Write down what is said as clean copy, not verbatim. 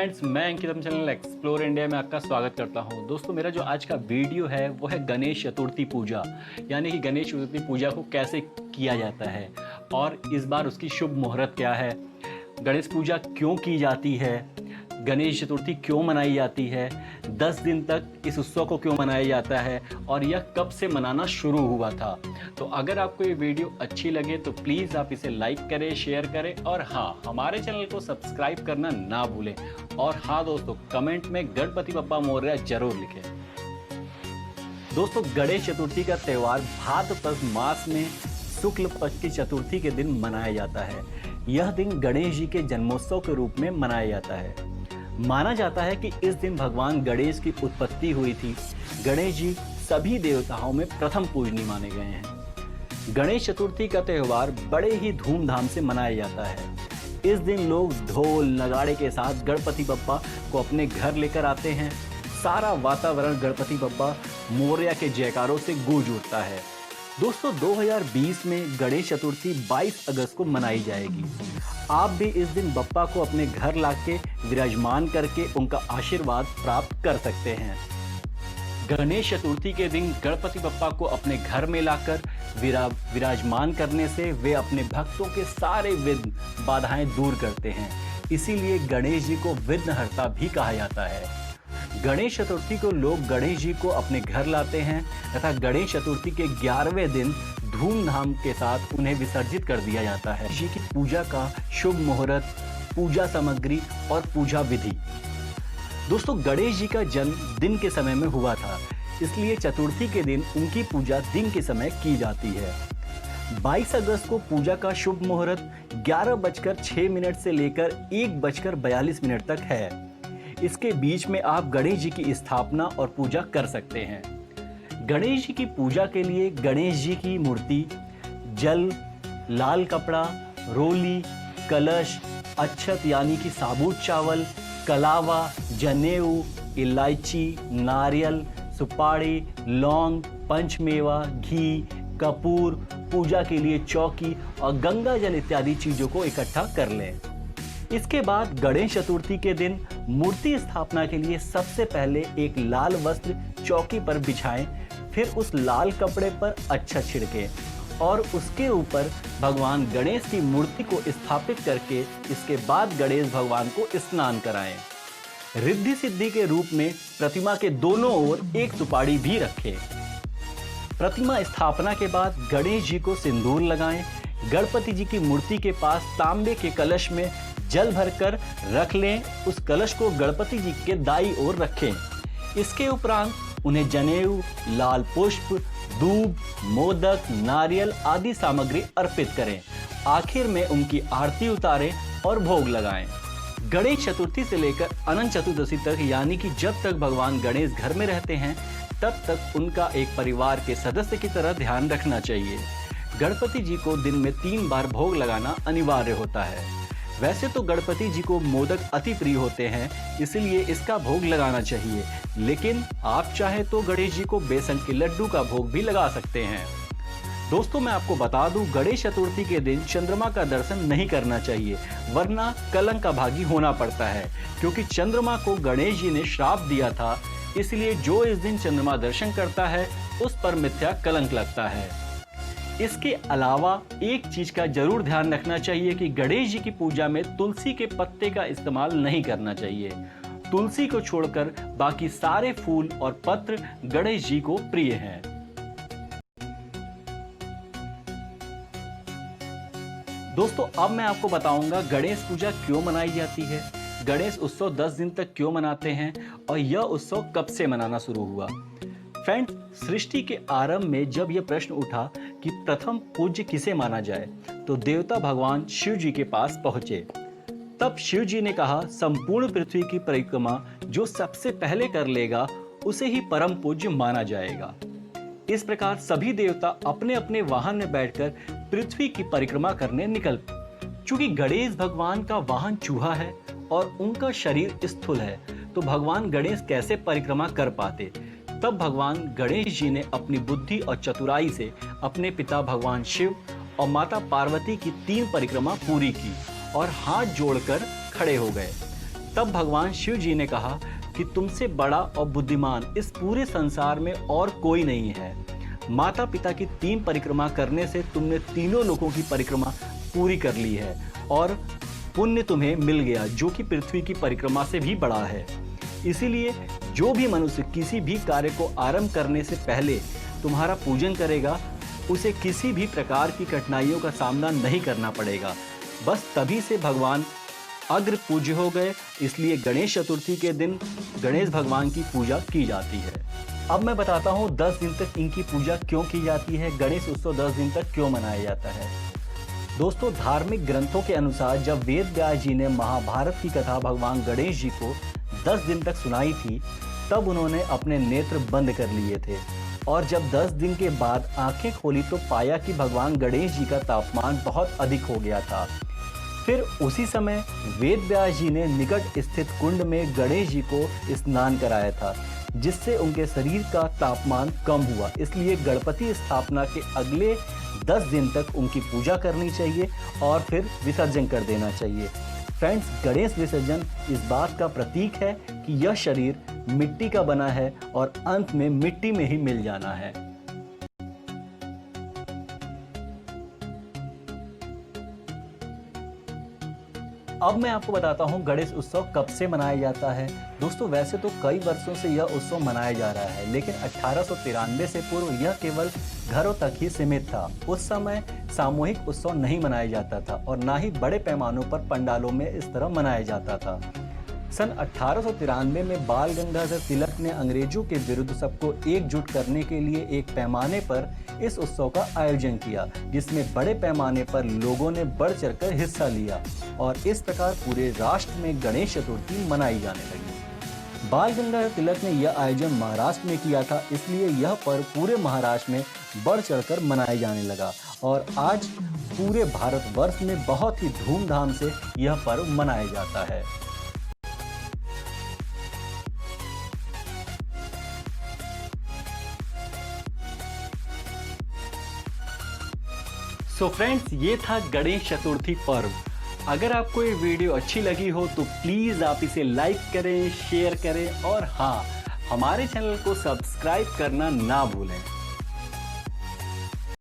Friends, मैं अंकित अपने channel explore India में आपका स्वागत करता हूं। दोस्तों, मेरा जो आज का वीडियो है वो है गणेश चतुर्थी पूजा, यानी कि गणेश चतुर्थी पूजा को कैसे किया जाता है और इस बार उसकी शुभ मुहूर्त क्या है, गणेश पूजा क्यों की जाती है, गणेश चतुर्थी क्यों मनाई जाती है, 10 दिन तक इस उत्सव को क्यों मनाया जाता है और यह कब से मनाना शुरू हुआ था। तो अगर आपको ये वीडियो अच्छी लगे तो प्लीज़ आप इसे लाइक करें, शेयर करें और हाँ, हमारे चैनल को सब्सक्राइब करना ना भूलें। और हाँ दोस्तों, कमेंट में गणपति बप्पा मोरया जरूर लिखें। दोस्तों, गणेश चतुर्थी का त्यौहार भाद्रपद मास में शुक्ल पक्ष की चतुर्थी के दिन मनाया जाता है। यह दिन गणेश जी के जन्मोत्सव के रूप में मनाया जाता है। माना जाता है कि इस दिन भगवान गणेश की उत्पत्ति हुई थी। गणेश जी सभी देवताओं में प्रथम पूजनीय माने गए हैं। गणेश चतुर्थी का त्यौहार बड़े ही धूमधाम से मनाया जाता है। इस दिन लोग ढोल नगाड़े के साथ गणपति बप्पा को अपने घर लेकर आते हैं। सारा वातावरण गणपति बप्पा मोरया के जयकारों से गूंज उठता है। दोस्तों, 2020 में गणेश चतुर्थी 22 अगस्त को मनाई जाएगी। आप भी इस दिन बप्पा को अपने घर लाके विराजमान करके उनका आशीर्वाद प्राप्त कर सकते हैं। गणेश चतुर्थी के दिन गणपति बप्पा को अपने घर में लाकर विराजमान करने से वे अपने भक्तों के सारे विघ्न बाधाएं दूर करते हैं। इसीलिए गणेश जी को विघ्नहर्ता भी कहा जाता है। गणेश चतुर्थी को लोग गणेश जी को अपने घर लाते हैं तथा गणेश चतुर्थी के 11वें दिन धूमधाम के साथ उन्हें विसर्जित कर दिया जाता है। जी की पूजा का शुभ मुहूर्त, पूजा सामग्री और पूजा विधि। दोस्तों, गणेश जी का जन्म दिन के समय में हुआ था, इसलिए चतुर्थी के दिन उनकी पूजा दिन के समय की जाती है। 22 अगस्त को पूजा का शुभ मुहूर्त 11:06 से लेकर 1:42 तक है। इसके बीच में आप गणेश जी की स्थापना और पूजा कर सकते हैं। गणेश जी की पूजा के लिए गणेश जी की मूर्ति, जल, लाल कपड़ा, रोली, कलश, अक्षत यानी कि साबुत चावल, कलावा, जनेऊ, इलायची, नारियल, सुपारी, लौंग, पंचमेवा, घी, कपूर, पूजा के लिए चौकी और गंगा जल इत्यादि चीजों को इकट्ठा कर लें। इसके बाद गणेश चतुर्थी के दिन मूर्ति स्थापना के लिए सबसे पहले एक लाल वस्त्र चौकी पर बिछाएं, फिर उस लाल कपड़े पर अक्षत छिड़कें और उसके ऊपर भगवान गणेश की मूर्ति को स्थापित करके इसके बाद गणेश भगवान को स्नान कराएं। रिद्धि सिद्धि के रूप में प्रतिमा के दोनों ओर एक सुपारी भी रखें। प्रतिमा स्थापना के बाद गणेश जी को सिंदूर लगाएं। गणपति जी की मूर्ति के पास तांबे के कलश में जल भरकर रख लें। उस कलश को गणपति जी के दाईं ओर रखें। इसके उपरांत उन्हें जनेऊ, लाल पुष्प, दूब, मोदक, नारियल आदि सामग्री अर्पित करें। आखिर में उनकी आरती उतारें और भोग लगाएं। गणेश चतुर्थी से लेकर अनंत चतुर्दशी तक, यानी कि जब तक भगवान गणेश घर में रहते हैं तब तक उनका एक परिवार के सदस्य की तरह ध्यान रखना चाहिए। गणपति जी को दिन में 3 बार भोग लगाना अनिवार्य होता है। वैसे तो गणपति जी को मोदक अति प्रिय होते हैं, इसलिए इसका भोग लगाना चाहिए, लेकिन आप चाहें तो गणेश जी को बेसन के लड्डू का भोग भी लगा सकते हैं। दोस्तों, मैं आपको बता दूं, गणेश चतुर्थी के दिन चंद्रमा का दर्शन नहीं करना चाहिए, वरना कलंक का भागी होना पड़ता है, क्योंकि चंद्रमा को गणेश जी ने श्राप दिया था। इसलिए जो इस दिन चंद्रमा दर्शन करता है उस पर मिथ्या कलंक लगता है। इसके अलावा एक चीज का जरूर ध्यान रखना चाहिए कि गणेश जी की पूजा में तुलसी के पत्ते का इस्तेमाल नहीं करना चाहिए। तुलसी को छोड़कर बाकी सारे फूल और पत्र गणेश जी को प्रिय हैं। दोस्तों, अब मैं आपको बताऊंगा गणेश पूजा क्यों मनाई जाती है, गणेश उत्सव 10 दिन तक क्यों मनाते हैं और यह उत्सव कब से मनाना शुरू हुआ। फ्रेंड्स, सृष्टि के आरंभ में जब यह प्रश्न उठा कि प्रथम पूज्य किसे माना जाए, तो देवता भगवान शिव जी के पास पहुंचे। तब शिव जी ने कहा, संपूर्ण पृथ्वी की परिक्रमा जो सबसे पहले कर लेगा उसे ही परम पूज्य माना जाएगा। इस प्रकार सभी देवता अपने अपने वाहन में बैठकर पृथ्वी की परिक्रमा करने निकल। चूंकि गणेश भगवान का वाहन चूहा है और उनका शरीर स्थूल है, तो भगवान गणेश कैसे परिक्रमा कर पाते। तब भगवान गणेश जी ने अपनी बुद्धि और चतुराई से अपने पिता भगवान शिव और माता पार्वती की 3 परिक्रमा पूरी की और हाथ जोड़कर खड़े हो गए। तब भगवान शिव जी ने कहा कि तुमसे बड़ा और बुद्धिमान इस पूरे संसार में और कोई नहीं है। माता पिता की 3 परिक्रमा करने से तुमने तीनों लोगों की परिक्रमा पूरी कर ली है और पुण्य तुम्हें मिल गया, जो कि पृथ्वी की परिक्रमा से भी बड़ा है। इसीलिए जो भी मनुष्य किसी भी कार्य को आरंभ करने से पहले तुम्हारा पूजन करेगा, उसे किसी भी प्रकार की कठिनाइयों का सामना नहीं करना पड़ेगा। बस तभी से भगवान अग्र पूज्य हो गए। इसलिए गणेश चतुर्थी के दिन गणेश भगवान की पूजा की जाती है। अब मैं बताता हूँ 10 दिन तक इनकी पूजा क्यों की जाती है, गणेश उत्सव 10 दिन तक क्यों मनाया जाता है। दोस्तों, धार्मिक ग्रंथों के अनुसार जब वेद व्यास जी ने महाभारत की कथा भगवान गणेश जी को 10 दिन तक सुनाई थी, तब उन्होंने अपने नेत्र बंद कर लिए थे और जब 10 दिन के बाद आंखें खोली तो पाया कि भगवान गणेश जी का तापमान बहुत अधिक हो गया था। फिर उसी समय वेद व्यास जी ने निकट स्थित कुंड में गणेश जी को स्नान कराया था, जिससे उनके शरीर का तापमान कम हुआ। इसलिए गणपति स्थापना के अगले 10 दिन तक उनकी पूजा करनी चाहिए और फिर विसर्जन कर देना चाहिए। फ्रेंड्स, गणेश विसर्जन इस बात का प्रतीक है कि यह शरीर मिट्टी का बना है और अंत में मिट्टी में ही मिल जाना है। अब मैं आपको बताता हूँ गणेश उत्सव कब से मनाया जाता है। दोस्तों, वैसे तो कई वर्षों से यह उत्सव मनाया जा रहा है, लेकिन 1893 से पूर्व यह केवल घरों तक ही सीमित था। उस समय सामूहिक उत्सव नहीं मनाया जाता था और ना ही बड़े पैमानों पर पंडालों में इस तरह मनाया जाता था। सन 1893 में बाल गंगाधर तिलक ने अंग्रेजों के विरुद्ध सबको एकजुट करने के लिए एक पैमाने पर इस उत्सव का आयोजन किया, जिसमें बड़े पैमाने पर लोगों ने बढ़ चढ़कर हिस्सा लिया और इस प्रकार पूरे राष्ट्र में गणेश चतुर्थी मनाई जाने लगी। बाल गंगाधर तिलक ने यह आयोजन महाराष्ट्र में किया था, इसलिए यह पर्व पूरे महाराष्ट्र में बढ़ चढ़कर मनाया जाने लगा और आज पूरे भारतवर्ष में बहुत ही धूमधाम से यह पर्व मनाया जाता है। सो फ्रेंड्स, ये था गणेश चतुर्थी पर्व। अगर आपको ये वीडियो अच्छी लगी हो तो प्लीज़ आप इसे लाइक करें, शेयर करें और हाँ, हमारे चैनल को सब्सक्राइब करना ना भूलें।